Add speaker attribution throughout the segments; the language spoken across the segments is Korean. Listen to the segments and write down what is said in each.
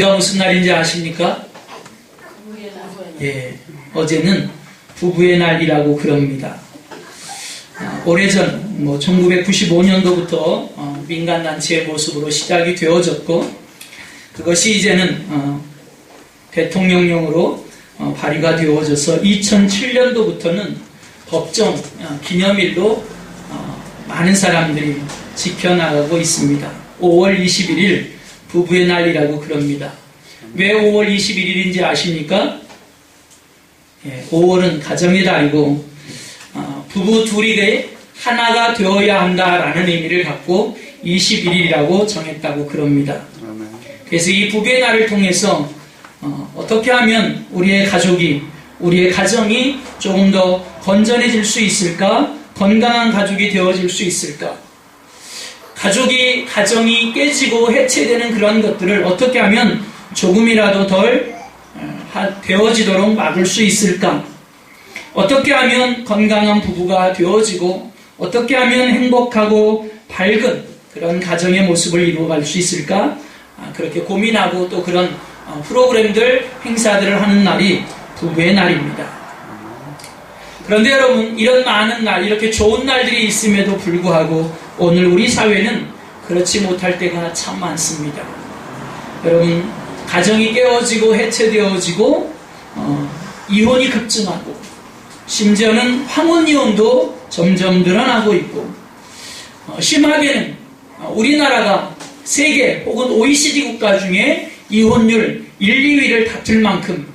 Speaker 1: 어제가 무슨 날인지 아십니까? 예, 어제는 부부의 날이라고 그럽니다. 오래전 1995년도부터 민간단체의 모습으로 시작이 되어졌고, 그것이 이제는 대통령령으로 발의가 되어져서 2007년도부터는 법정 기념일로 많은 사람들이 지켜나가고 있습니다. 5월 21일 부부의 날이라고 그럽니다. 왜 5월 21일인지 아십니까? 예, 5월은 가정의 달이고 부부 둘이 하나가 되어야 한다라는 의미를 갖고 21일이라고 정했다고 그럽니다. 그래서 이 부부의 날을 통해서 어떻게 하면 우리의 가족이, 우리의 가정이 조금 더 건전해질 수 있을까? 건강한 가족이 되어질 수 있을까? 가정이 깨지고 해체되는 그런 것들을 어떻게 하면 조금이라도 덜 되어지도록 막을 수 있을까? 어떻게 하면 건강한 부부가 되어지고, 어떻게 하면 행복하고 밝은 그런 가정의 모습을 이루어갈 수 있을까? 그렇게 고민하고 또 그런 프로그램들, 행사들을 하는 날이 부부의 날입니다. 그런데 여러분, 이런 많은 날, 이렇게 좋은 날들이 있음에도 불구하고 오늘 우리 사회는 그렇지 못할 때가 참 많습니다. 여러분, 가정이 깨어지고 해체되어지고 이혼이 급증하고, 심지어는 황혼이혼도 점점 늘어나고 있고, 심하게는 우리나라가 세계 혹은 OECD 국가 중에 이혼율 1, 2위를 다툴 만큼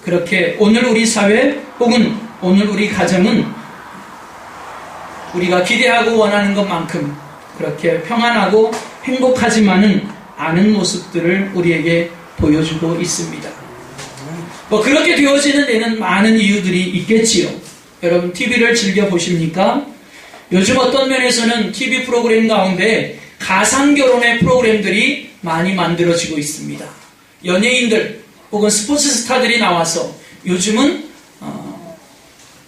Speaker 1: 그렇게 오늘 우리 사회 혹은 오늘 우리 가정은 우리가 기대하고 원하는 것만큼 그렇게 평안하고 행복하지만은 않은 모습들을 우리에게 보여주고 있습니다. 그렇게 되어지는 데는 많은 이유들이 있겠지요. 여러분, TV를 즐겨 보십니까? 요즘 어떤 면에서는 TV 프로그램 가운데 가상결혼의 프로그램들이 많이 만들어지고 있습니다. 연예인들 혹은 스포츠 스타들이 나와서 요즘은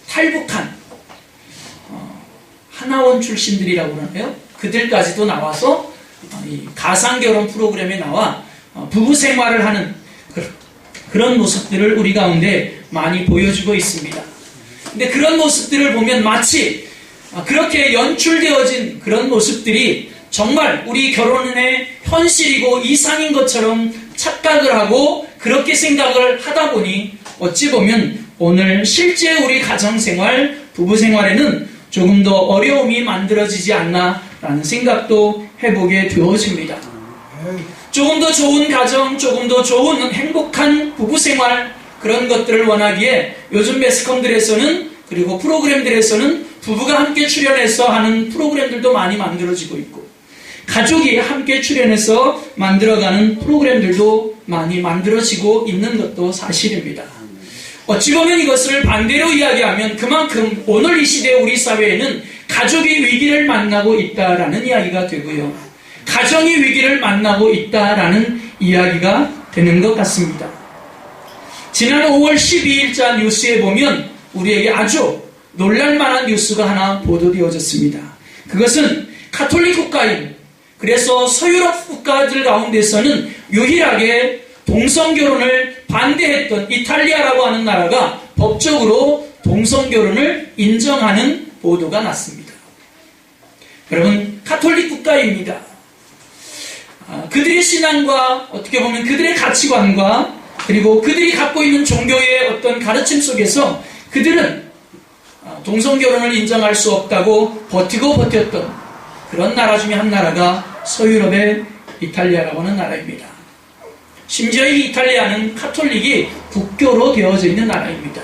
Speaker 1: 탈북한 하나원 출신들이라고 그러나요? 그들까지도 나와서 이 가상결혼 프로그램에 나와 부부 생활을 하는 그런 모습들을 우리 가운데 많이 보여주고 있습니다. 근데 그런 모습들을 보면 마치 그렇게 연출되어진 그런 모습들이 정말 우리 결혼의 현실이고 이상인 것처럼 착각을 하고 그렇게 생각을 하다 보니 어찌 보면 오늘 실제 우리 가정생활, 부부생활에는 조금 더 어려움이 만들어지지 않나라는 생각도 해보게 되어집니다. 조금 더 좋은 가정, 조금 더 좋은 행복한 부부생활, 그런 것들을 원하기에 요즘 매스컴들에서는, 그리고 프로그램들에서는 부부가 함께 출연해서 하는 프로그램들도 많이 만들어지고 있고, 가족이 함께 출연해서 만들어가는 프로그램들도 많이 만들어지고 있는 것도 사실입니다. 어찌 보면 이것을 반대로 이야기하면 그만큼 오늘 이 시대 우리 사회에는 가족이 위기를 만나고 있다라는 이야기가 되고요, 가정이 위기를 만나고 있다라는 이야기가 되는 것 같습니다. 지난 5월 12일자 뉴스에 보면 우리에게 아주 놀랄만한 뉴스가 하나 보도되어졌습니다. 그것은 가톨릭 국가인, 그래서 서유럽 국가들 가운데서는 유일하게 동성결혼을 반대했던 이탈리아라고 하는 나라가 법적으로 동성결혼을 인정하는 보도가 났습니다. 여러분, 가톨릭 국가입니다. 그들의 신앙과 어떻게 보면 그들의 가치관과 그리고 그들이 갖고 있는 종교의 어떤 가르침 속에서 그들은 동성결혼을 인정할 수 없다고 버티고 버텼던 그런 나라 중에 한 나라가 서유럽의 이탈리아라고 하는 나라입니다. 심지어 이 이탈리아는 카톨릭이 국교로 되어져 있는 나라입니다.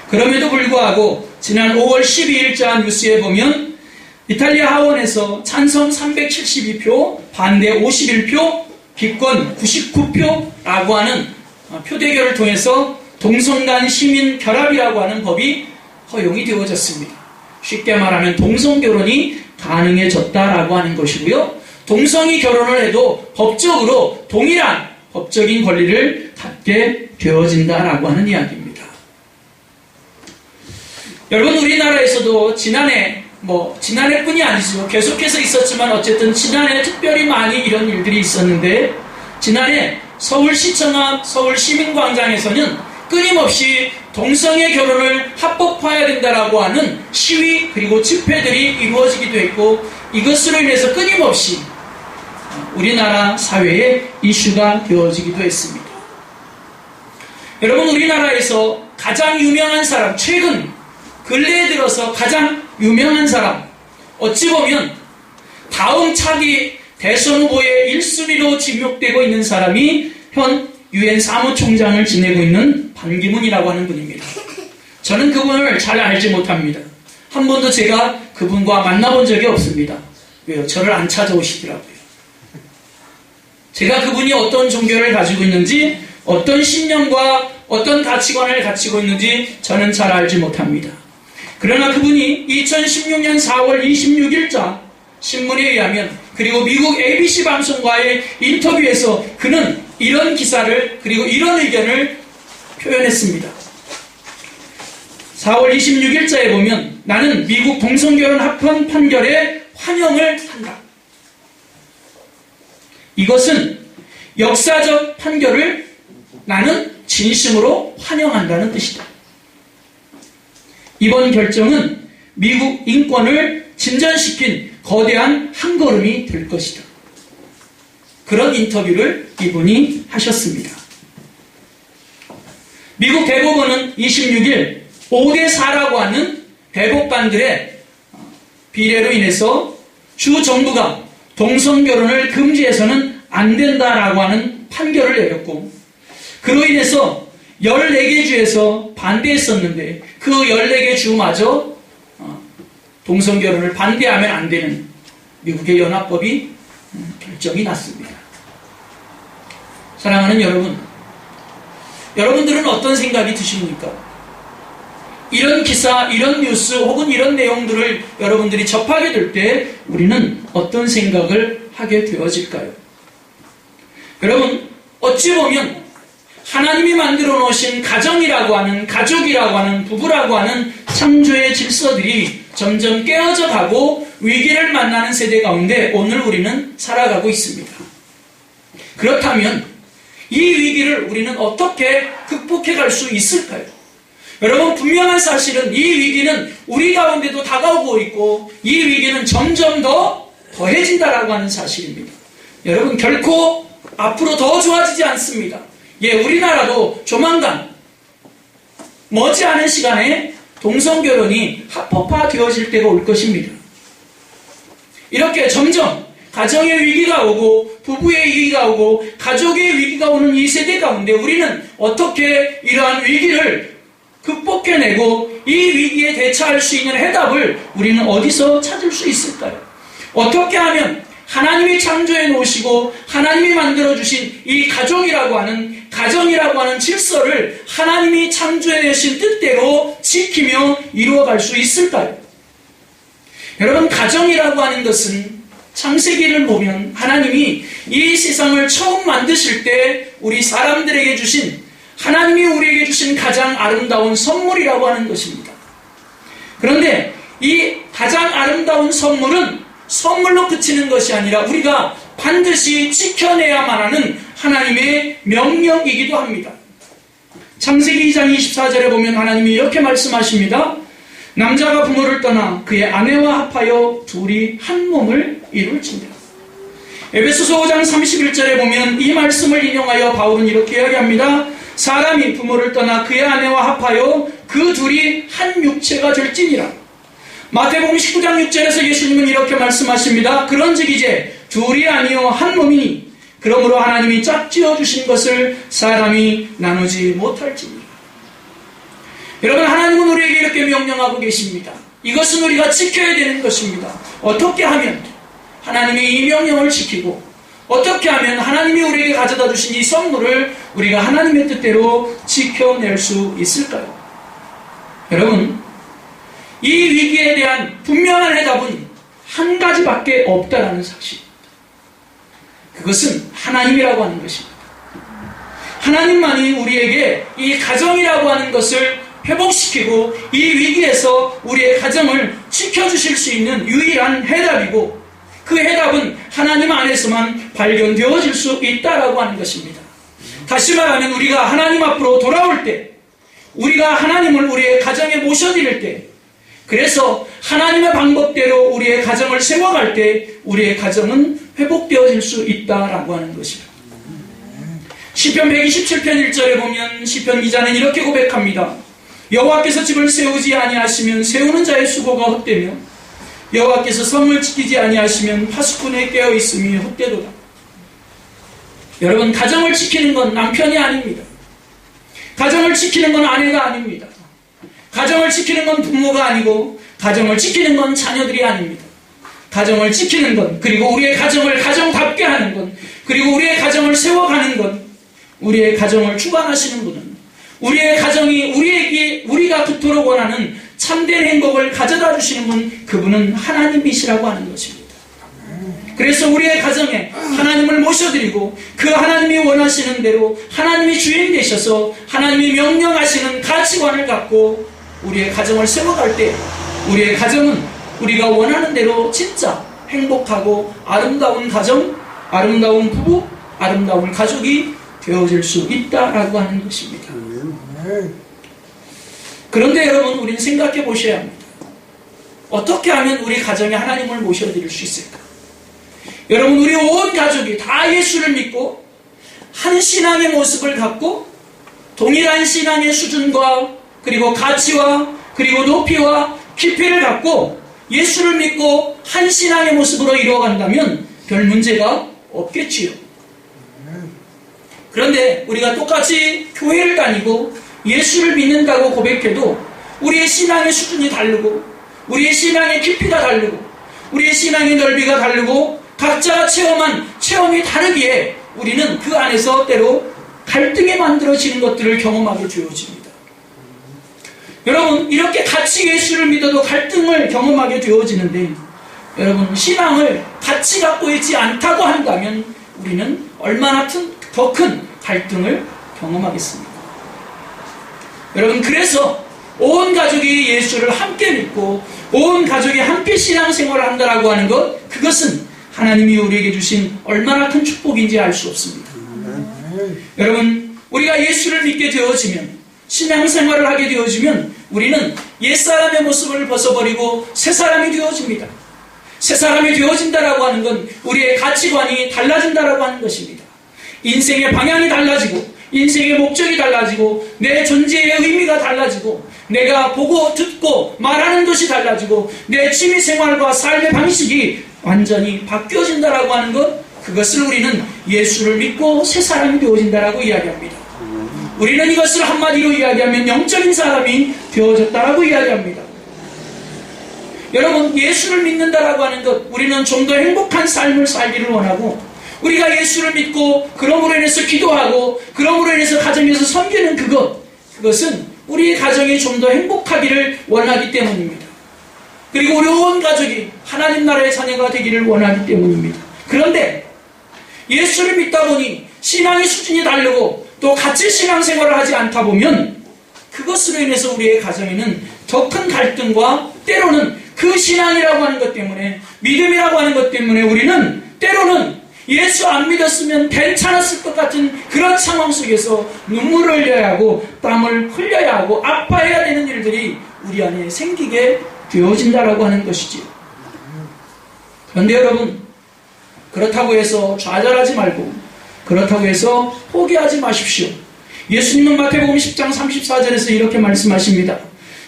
Speaker 1: 그럼에도 불구하고 지난 5월 12일자 뉴스에 보면 이탈리아 하원에서 찬성 372표, 반대 51표, 기권 99표라고 하는 표대결을 통해서 동성간 시민 결합이라고 하는 법이 허용이 되어졌습니다. 쉽게 말하면 동성결혼이 가능해졌다라고 하는 것이고요, 동성이 결혼을 해도 법적으로 동일한 법적인 권리를 갖게 되어진다라고 하는 이야기입니다. 여러분, 우리나라에서도 지난해뿐이 아니죠. 계속해서 있었지만 어쨌든 지난해 특별히 많이 이런 일들이 있었는데, 지난해 서울시청 앞 서울시민광장에서는 끊임없이 동성애 결혼을 합법화해야 된다라고 하는 시위 그리고 집회들이 이루어지기도 했고, 이것으로 인해서 끊임없이 우리나라 사회의 이슈가 되어지기도 했습니다. 여러분, 우리나라에서 가장 유명한 사람, 최근 근래에 들어서 가장 유명한 사람, 어찌 보면 다음 차기 대선 후보의 1순위로 지목되고 있는 사람이 현 유엔 사무총장을 지내고 있는 반기문이라고 하는 분입니다. 저는 그분을 잘 알지 못합니다. 한 번도 제가 그분과 만나본 적이 없습니다. 왜요? 저를 안 찾아오시더라고요. 제가 그분이 어떤 종교를 가지고 있는지, 어떤 신념과 어떤 가치관을 가지고 있는지 저는 잘 알지 못합니다. 그러나 그분이 2016년 4월 26일자 신문에 의하면, 그리고 미국 ABC 방송과의 인터뷰에서 그는 이런 기사를, 그리고 이런 의견을 표현했습니다. 4월 26일자에 보면, 나는 미국 동성결혼 합헌 판결에 환영을 한다. 이것은 역사적 판결을 나는 진심으로 환영한다는 뜻이다. 이번 결정은 미국 인권을 진전시킨 거대한 한 걸음이 될 것이다. 그런 인터뷰를 이분이 하셨습니다. 미국 대법원은 26일 5대4라고 하는 대법관들의 비례로 인해서 주 정부가 동성결혼을 금지해서는 안 된다라고 하는 판결을 내렸고, 그로 인해서 14개 주에서 반대했었는데 그 14개 주마저 동성결혼을 반대하면 안 되는 미국의 연합법이 결정이 났습니다. 사랑하는 여러분, 여러분들은 어떤 생각이 드십니까? 이런 기사, 이런 뉴스 혹은 이런 내용들을 여러분들이 접하게 될 때 우리는 어떤 생각을 하게 되어질까요? 여러분, 어찌 보면 하나님이 만들어 놓으신 가정이라고 하는, 가족이라고 하는, 부부라고 하는 창조의 질서들이 점점 깨어져 가고 위기를 만나는 세대 가운데 오늘 우리는 살아가고 있습니다. 그렇다면 이 위기를 우리는 어떻게 극복해 갈 수 있을까요? 여러분, 분명한 사실은 이 위기는 우리 가운데도 다가오고 있고, 이 위기는 점점 더 더해진다라고 하는 사실입니다. 여러분, 결코 앞으로 더 좋아지지 않습니다. 우리나라도 조만간 머지않은 시간에 동성결혼이 합법화 되어질 때가 올 것입니다. 이렇게 점점 가정의 위기가 오고 부부의 위기가 오고 가족의 위기가 오는 이 세대 가운데 우리는 어떻게 이러한 위기를 극복해내고 이 위기에 대처할 수 있는 해답을 우리는 어디서 찾을 수 있을까요? 어떻게 하면 하나님이 창조해 놓으시고 하나님이 만들어주신 이 가정이라고 하는 질서를 하나님이 창조해 내신 뜻대로 지키며 이루어갈 수 있을까요? 여러분, 가정이라고 하는 것은 창세기를 보면 하나님이 이 세상을 처음 만드실 때 우리 사람들에게 주신, 하나님이 우리에게 주신 가장 아름다운 선물이라고 하는 것입니다. 그런데 이 가장 아름다운 선물은 선물로 그치는 것이 아니라 우리가 반드시 지켜내야만 하는 하나님의 명령이기도 합니다. 창세기 2장 24절에 보면 하나님이 이렇게 말씀하십니다. 남자가 부모를 떠나 그의 아내와 합하여 둘이 한 몸을 이룰지니라. 에베소서 5장 31절에 보면 이 말씀을 인용하여 바울은 이렇게 이야기합니다. 사람이 부모를 떠나 그의 아내와 합하여 그 둘이 한 육체가 될지니라. 마태복음 19장 6절에서 예수님은 이렇게 말씀하십니다. 그런즉 이제 둘이 아니요 한 몸이니 그러므로 하나님이 짝지어 주신 것을 사람이 나누지 못할지니라. 여러분, 하나님은 우리에게 이렇게 명령하고 계십니다. 이것은 우리가 지켜야 되는 것입니다. 어떻게 하면 하나님의 이 명령을 지키고, 어떻게 하면 하나님이 우리에게 가져다 주신 이 선물을 우리가 하나님의 뜻대로 지켜낼 수 있을까요? 여러분, 이 위기에 대한 분명한 해답은 한 가지밖에 없다라는 사실입니다. 그것은 하나님이라고 하는 것입니다. 하나님만이 우리에게 이 가정이라고 하는 것을 회복시키고 이 위기에서 우리의 가정을 지켜주실 수 있는 유일한 해답이고, 그 해답은 하나님 안에서만 발견되어질 수 있다라고 하는 것입니다. 다시 말하면 우리가 하나님 앞으로 돌아올 때, 우리가 하나님을 우리의 가정에 모셔드릴 때, 그래서 하나님의 방법대로 우리의 가정을 세워갈 때 우리의 가정은 회복되어질 수 있다라고 하는 것입니다. 시편 127편 1절에 보면 시편 기자는 이렇게 고백합니다. 여호와께서 집을 세우지 아니하시면 세우는 자의 수고가 헛되며 여호와께서 성을 지키지 아니하시면 파수꾼에 깨어있음이 헛되도다. 여러분, 가정을 지키는 건 남편이 아닙니다. 가정을 지키는 건 아내가 아닙니다. 가정을 지키는 건 부모가 아니고 가정을 지키는 건 자녀들이 아닙니다. 가정을 지키는 건, 그리고 우리의 가정을 가정답게 하는 건, 그리고 우리의 가정을 세워가는 건, 우리의 가정을 주관하시는 분은, 우리의 가정이 우리가 그토록 원하는 참된 행복을 가져다 주시는 분, 그분은 하나님이시라고 하는 것입니다. 그래서 우리의 가정에 하나님을 모셔드리고 그 하나님이 원하시는 대로 하나님이 주인 되셔서 하나님이 명령하시는 가치관을 갖고 우리의 가정을 세워갈 때 우리의 가정은 우리가 원하는 대로 진짜 행복하고 아름다운 가정, 아름다운 부부, 아름다운 가족이 되어질 수 있다라고 하는 것입니다. 그런데 여러분, 우리는 생각해 보셔야 합니다. 어떻게 하면 우리 가정에 하나님을 모셔드릴 수 있을까? 여러분, 우리 온 가족이 다 예수를 믿고 한 신앙의 모습을 갖고 동일한 신앙의 수준과 그리고 가치와 그리고 높이와 깊이를 갖고 예수를 믿고 한 신앙의 모습으로 이루어간다면 별 문제가 없겠지요. 그런데 우리가 똑같이 교회를 다니고 예수를 믿는다고 고백해도 우리의 신앙의 수준이 다르고 우리의 신앙의 깊이가 다르고 우리의 신앙의 넓이가 다르고 각자가 체험한 체험이 다르기에 우리는 그 안에서 때로 갈등에 만들어지는 것들을 경험하게 되어집니다. 여러분, 이렇게 같이 예수를 믿어도 갈등을 경험하게 되어지는데, 여러분, 신앙을 같이 갖고 있지 않다고 한다면 우리는 얼마나 더 큰 갈등을 경험하겠습니까? 여러분, 그래서 온 가족이 예수를 함께 믿고 온 가족이 함께 신앙생활을 한다라고 하는 것, 그것은 하나님이 우리에게 주신 얼마나 큰 축복인지 알 수 없습니다. 여러분, 우리가 예수를 믿게 되어지면, 신앙생활을 하게 되어지면 우리는 옛사람의 모습을 벗어버리고 새사람이 되어집니다. 새사람이 되어진다라고 하는 건 우리의 가치관이 달라진다라고 하는 것입니다. 인생의 방향이 달라지고 인생의 목적이 달라지고 내 존재의 의미가 달라지고 내가 보고 듣고 말하는 것이 달라지고 내 취미생활과 삶의 방식이 완전히 바뀌어진다라고 하는 것, 그것을 우리는 예수를 믿고 새 사람이 되어진다라고 이야기합니다. 우리는 이것을 한마디로 이야기하면 영적인 사람이 되어졌다라고 이야기합니다. 여러분, 예수를 믿는다라고 하는 것, 우리는 좀 더 행복한 삶을 살기를 원하고 우리가 예수를 믿고 그러므로 인해서 기도하고 그러므로 인해서 가정에서 섬기는 그것은 우리의 가정이 좀 더 행복하기를 원하기 때문입니다. 그리고 우리 온 가족이 하나님 나라의 자녀가 되기를 원하기 때문입니다. 그런데 예수를 믿다 보니 신앙의 수준이 다르고 또 같이 신앙생활을 하지 않다 보면 그것으로 인해서 우리의 가정에는 더 큰 갈등과 때로는 그 신앙이라고 하는 것 때문에, 믿음이라고 하는 것 때문에 우리는 때로는 예수 안 믿었으면 괜찮았을 것 같은 그런 상황 속에서 눈물을 흘려야 하고 땀을 흘려야 하고 아파해야 되는 일들이 우리 안에 생기게 되어진다라고 하는 것이지요. 그런데 여러분, 그렇다고 해서 좌절하지 말고 그렇다고 해서 포기하지 마십시오. 예수님은 마태복음 10장 34절에서 이렇게 말씀하십니다.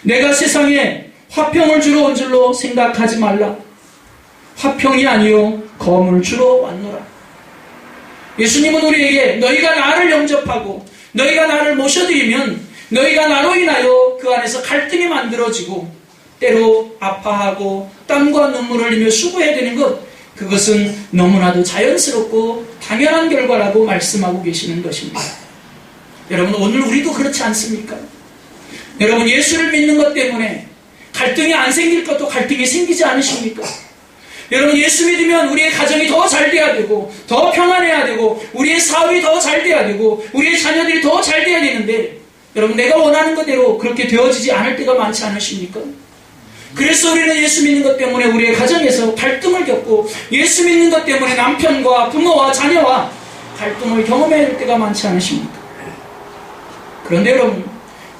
Speaker 1: 내가 세상에 화평을 주러 온 줄로 생각하지 말라. 화평이 아니요 검을 주러 왔노라. 예수님은 우리에게 너희가 나를 영접하고 너희가 나를 모셔드리면 너희가 나로 인하여 그 안에서 갈등이 만들어지고 때로 아파하고 땀과 눈물을 흘리며 수고해야 되는 것, 그것은 너무나도 자연스럽고 당연한 결과라고 말씀하고 계시는 것입니다. 여러분, 오늘 우리도 그렇지 않습니까? 여러분, 예수를 믿는 것 때문에 갈등이 안 생길 것도 갈등이 생기지 않으십니까? 여러분, 예수 믿으면 우리의 가정이 더 잘 돼야 되고 더 평안해야 되고 우리의 사업이 더 잘 돼야 되고 우리의 자녀들이 더 잘 돼야 되는데, 여러분, 내가 원하는 것대로 그렇게 되어지지 않을 때가 많지 않으십니까? 그래서 우리는 예수 믿는 것 때문에 우리의 가정에서 갈등을 겪고 예수 믿는 것 때문에 남편과 부모와 자녀와 갈등을 경험해야 할 때가 많지 않으십니까? 그런데 여러분,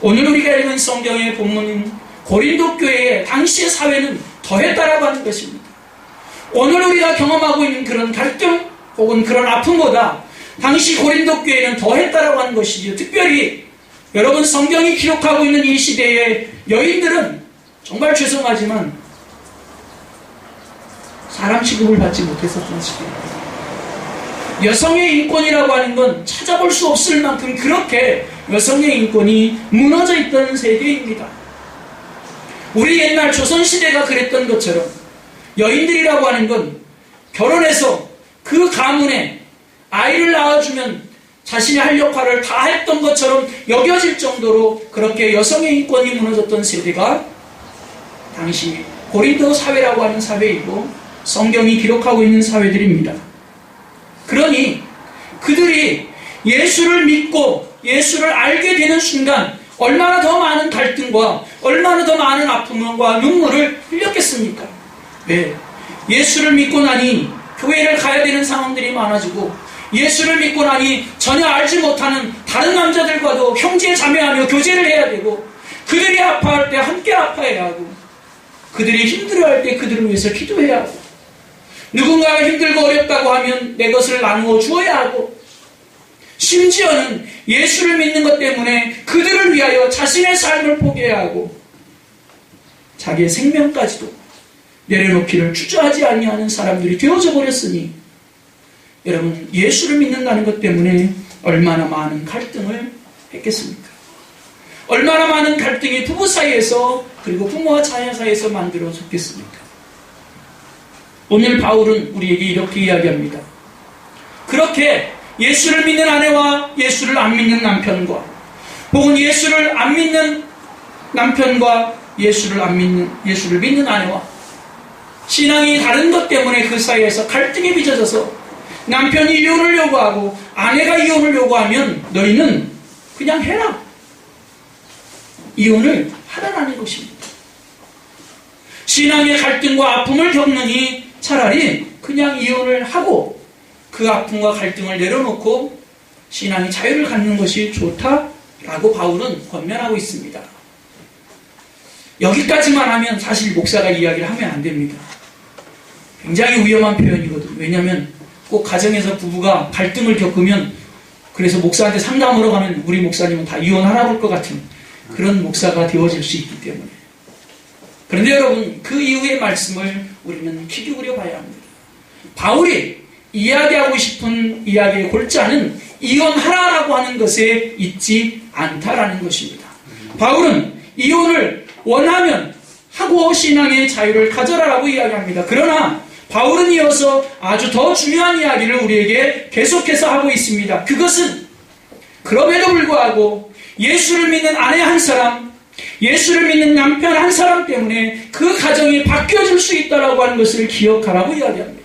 Speaker 1: 오늘 우리가 읽은 성경의 본문인 고린도 교회의 당시의 사회는 더했다라고 하는 것입니다. 오늘 우리가 경험하고 있는 그런 갈등 혹은 그런 아픔보다 당시 고린도 교회는 더했다라고 하는 것이죠. 특별히 여러분, 성경이 기록하고 있는 이 시대의 여인들은 정말 죄송하지만 사람 취급을 받지 못했었던 시대입니다. 여성의 인권이라고 하는 건 찾아볼 수 없을 만큼 그렇게 여성의 인권이 무너져 있던 세계입니다. 우리 옛날 조선시대가 그랬던 것처럼 여인들이라고 하는 건 결혼해서 그 가문에 아이를 낳아주면 자신이 할 역할을 다 했던 것처럼 여겨질 정도로 그렇게 여성의 인권이 무너졌던 세대가 당시 고린도 사회라고 하는 사회이고 성경이 기록하고 있는 사회들입니다. 그러니 그들이 예수를 믿고 예수를 알게 되는 순간 얼마나 더 많은 갈등과 얼마나 더 많은 아픔과 눈물을 흘렸겠습니까? 왜? 예수를 믿고 나니 교회를 가야 되는 상황들이 많아지고 예수를 믿고 나니 전혀 알지 못하는 다른 남자들과도 형제 자매하며 교제를 해야 되고 그들이 아파할 때 함께 아파해야 하고 그들이 힘들어할 때 그들을 위해서 기도해야 하고 누군가가 힘들고 어렵다고 하면 내 것을 나누어 주어야 하고 심지어는 예수를 믿는 것 때문에 그들을 위하여 자신의 삶을 포기해야 하고 자기의 생명까지도 내려놓기를 주저하지 아니하는 사람들이 되어져 버렸으니 여러분, 예수를 믿는다는 것 때문에 얼마나 많은 갈등을 했겠습니까? 얼마나 많은 갈등이 부부 사이에서 그리고 부모와 자녀 사이에서 만들어졌겠습니까? 오늘 바울은 우리에게 이렇게 이야기합니다. 그렇게 예수를 믿는 아내와 예수를 안 믿는 남편과 혹은 예수를 안 믿는 남편과 예수를 믿는 아내와 신앙이 다른 것 때문에 그 사이에서 갈등이 빚어져서 남편이 이혼을 요구하고 아내가 이혼을 요구하면 너희는 그냥 해라. 이혼을 하라는 것입니다. 신앙의 갈등과 아픔을 겪느니 차라리 그냥 이혼을 하고 그 아픔과 갈등을 내려놓고 신앙의 자유를 갖는 것이 좋다라고 바울은 권면하고 있습니다. 여기까지만 하면 사실 목사가 이야기를 하면 안 됩니다. 굉장히 위험한 표현이거든요. 왜냐하면 꼭 가정에서 부부가 갈등을 겪으면 그래서 목사한테 상담하러 가면 우리 목사님은 다 이혼하라고 할 것 같은 그런 목사가 되어질 수 있기 때문에. 그런데 여러분, 그 이후의 말씀을 우리는 귀 기울여 봐야 합니다. 바울이 이야기하고 싶은 이야기의 골자는 이혼하라라고 하는 것에 있지 않다라는 것입니다. 바울은 이혼을 원하면 하고 신앙의 자유를 가져라라고 이야기합니다. 그러나 바울은 이어서 아주 더 중요한 이야기를 우리에게 계속해서 하고 있습니다. 그것은 그럼에도 불구하고 예수를 믿는 아내 한 사람, 예수를 믿는 남편 한 사람 때문에 그 가정이 바뀌어질 수 있다라고 하는 것을 기억하라고 이야기합니다.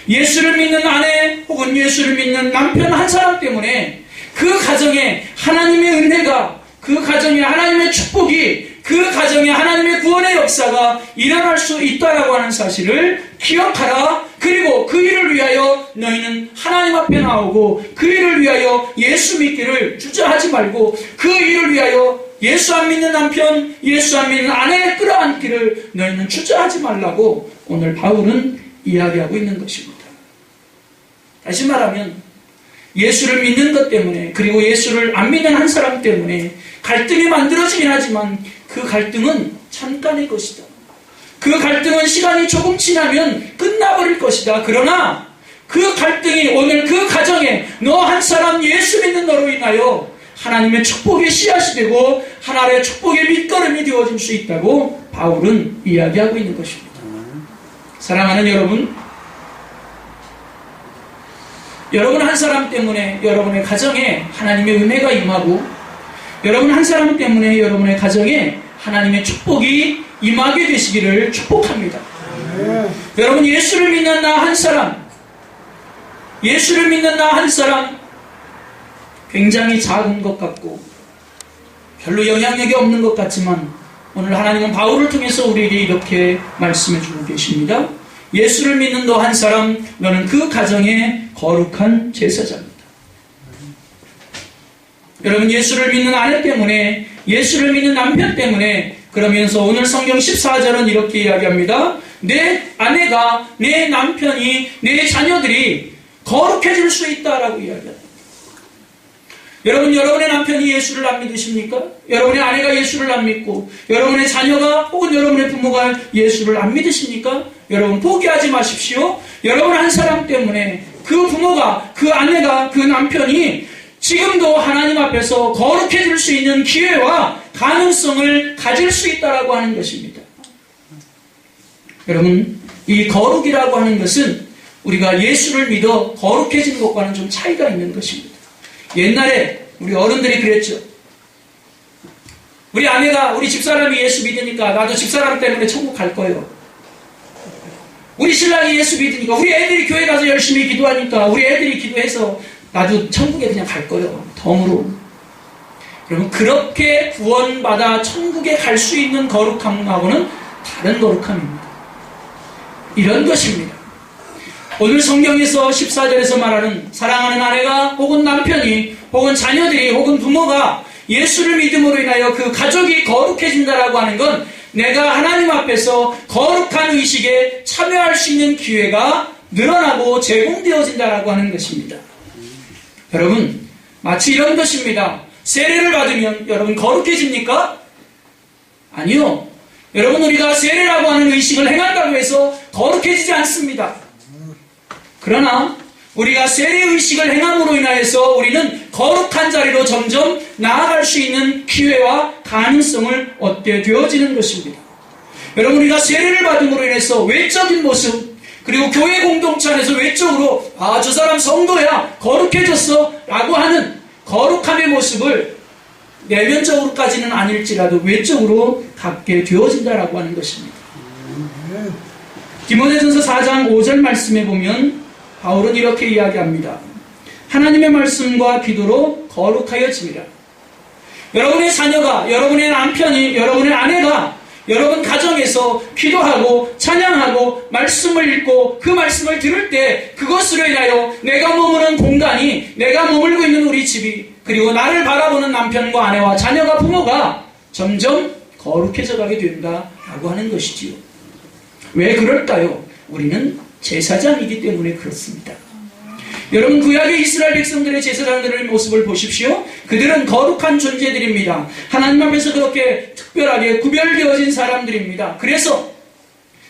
Speaker 1: 예수를 믿는 아내 혹은 예수를 믿는 남편 한 사람 때문에 그 가정에 하나님의 은혜가, 그 가정에 하나님의 축복이, 그 가정에 하나님의 구원의 역사가 일어날 수 있다라고 하는 사실을 기억하라. 그리고 그 일을 위하여 너희는 하나님 앞에 나오고 그 일을 위하여 예수 믿기를 주저하지 말고 그 일을 위하여 예수 안 믿는 남편, 예수 안 믿는 아내를 끌어안기를 너희는 주저하지 말라고 오늘 바울은 이야기하고 있는 것입니다. 다시 말하면 예수를 믿는 것 때문에 그리고 예수를 안 믿는 한 사람 때문에 갈등이 만들어지긴 하지만 그 갈등은 잠깐의 것이다. 그 갈등은 시간이 조금 지나면 끝나버릴 것이다. 그러나 그 갈등이 오늘 그 가정에 너 한 사람 예수 믿는 너로 인하여 하나님의 축복의 씨앗이 되고 하나님의 축복의 밑거름이 되어질 수 있다고 바울은 이야기하고 있는 것입니다. 사랑하는 여러분, 여러분 한 사람 때문에 여러분의 가정에 하나님의 은혜가 임하고 여러분 한 사람 때문에 여러분의 가정에 하나님의 축복이 임하게 되시기를 축복합니다. 여러분, 예수를 믿는 나 한 사람, 예수를 믿는 나 한 사람 굉장히 작은 것 같고 별로 영향력이 없는 것 같지만 오늘 하나님은 바울을 통해서 우리에게 이렇게 말씀해 주고 계십니다. 예수를 믿는 너 한 사람, 너는 그 가정에 거룩한 제사장입니다. 여러분, 예수를 믿는 아내 때문에, 예수를 믿는 남편 때문에, 그러면서 오늘 성경 14절은 이렇게 이야기합니다. 내 아내가, 내 남편이, 내 자녀들이 거룩해질 수 있다라고 이야기합니다. 여러분, 여러분의 남편이 예수를 안 믿으십니까? 여러분의 아내가 예수를 안 믿고, 여러분의 자녀가 혹은 여러분의 부모가 예수를 안 믿으십니까? 여러분, 포기하지 마십시오. 여러분 한 사람 때문에 그 부모가, 그 아내가, 그 남편이 지금도 하나님 앞에서 거룩해질 수 있는 기회와 가능성을 가질 수 있다라고 하는 것입니다. 여러분, 이 거룩이라고 하는 것은 우리가 예수를 믿어 거룩해진 것과는 좀 차이가 있는 것입니다. 옛날에 우리 어른들이 그랬죠. 우리 아내가, 우리 집사람이 예수 믿으니까 나도 집사람 때문에 천국 갈 거예요. 우리 신랑이 예수 믿으니까, 우리 애들이 교회 가서 열심히 기도하니까 우리 애들이 기도해서 나도 천국에 그냥 갈 거예요. 덤으로. 여러분, 그렇게 구원받아 천국에 갈 수 있는 거룩함하고는 다른 거룩함입니다. 이런 것입니다. 오늘 성경에서 14절에서 말하는 사랑하는 아내가 혹은 남편이 혹은 자녀들이 혹은 부모가 예수를 믿음으로 인하여 그 가족이 거룩해진다라고 하는 건 내가 하나님 앞에서 거룩한 의식에 참여할 수 있는 기회가 늘어나고 제공되어진다라고 하는 것입니다. 여러분, 마치 이런 것입니다. 세례를 받으면 여러분 거룩해집니까? 아니요. 여러분, 우리가 세례라고 하는 의식을 행한다고 해서 거룩해지지 않습니다. 그러나 우리가 세례의식을 행함으로 인하여서 우리는 거룩한 자리로 점점 나아갈 수 있는 기회와 가능성을 얻게 되어지는 것입니다. 여러분, 우리가 세례를 받음으로 인해서 외적인 모습, 그리고 교회 공동체 안에서 외적으로 저 사람 성도야, 거룩해졌어 라고 하는 거룩함의 모습을 내면적으로까지는 아닐지라도 외적으로 갖게 되어진다라고 하는 것입니다. 디모데전서 4장 5절 말씀에 보면 바울은 이렇게 이야기합니다. 하나님의 말씀과 기도로 거룩하여짐이라. 여러분의 자녀가, 여러분의 남편이, 여러분의 아내가 여러분 가정에서 기도하고 찬양하고 말씀을 읽고 그 말씀을 들을 때 그것으로 인하여 내가 머무는 공간이, 내가 머물고 있는 우리 집이, 그리고 나를 바라보는 남편과 아내와 자녀가, 부모가 점점 거룩해져 가게 된다라고 하는 것이지요. 왜 그럴까요? 우리는 제사장이기 때문에 그렇습니다. 여러분, 구약의 이스라엘 백성들의 제사장들의 모습을 보십시오. 그들은 거룩한 존재들입니다. 하나님 앞에서 그렇게 특별하게 구별되어진 사람들입니다. 그래서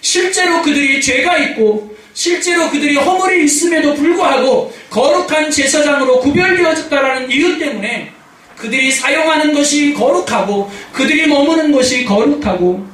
Speaker 1: 실제로 그들이 죄가 있고 실제로 그들이 허물이 있음에도 불구하고 거룩한 제사장으로 구별되어졌다는 이유 때문에 그들이 사용하는 것이 거룩하고 그들이 머무는 것이 거룩하고